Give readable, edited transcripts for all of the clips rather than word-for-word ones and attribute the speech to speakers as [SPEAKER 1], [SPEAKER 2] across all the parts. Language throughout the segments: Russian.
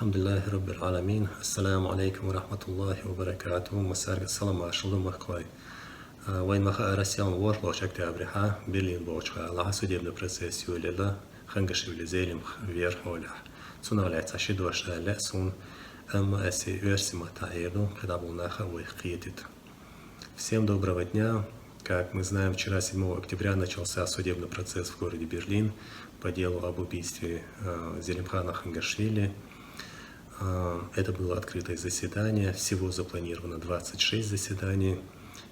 [SPEAKER 1] Alhamdulillahi Rabbil Alamin. Assalamu alaikum wa rahmatullahi wa barakatuh. Masar salam ашылы махквай. Вайнмаха Россиян вошло октября, Берлин бочка, Аллаха судебный процесс юлила, хангашивли зелим вверх оля. Цуналяется шидваша лесун, эси версима таэду, когда был наха выхкетит. Всем доброго дня. Как мы знаем, вчера, 7 октября, начался судебный процесс в городе Берлин по делу об убийстве Зелимхана Хангашвили. Это было открытое заседание, всего запланировано 26 заседаний.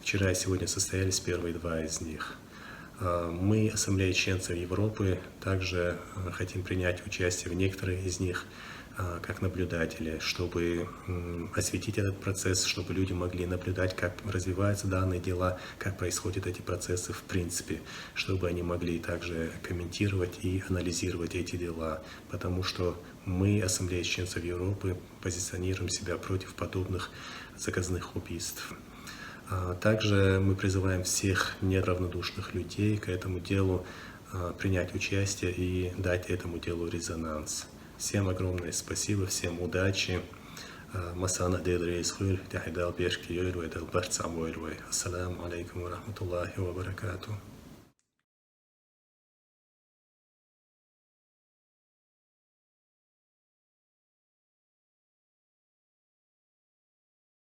[SPEAKER 1] Вчера и сегодня состоялись первые два из них. Мы, Ассамблея чеченцев Европы, также хотим принять участие в некоторых из них как наблюдатели, чтобы осветить этот процесс, чтобы люди могли наблюдать, как развиваются данные дела, как происходят эти процессы в принципе, чтобы они могли также комментировать и анализировать эти дела, потому что мы, Ассамблея чеченцев Европы, позиционируем себя против подобных заказных убийств. Также мы призываем всех неравнодушных людей к этому делу принять участие и дать этому делу резонанс. Всем огромное спасибо, всем удачи. Масана Дедрейсхуль, Тахидал Бешки Йойруй, Делбарцам Войруй. Ассаламу алейкум ва рахматуллахи ва баракату.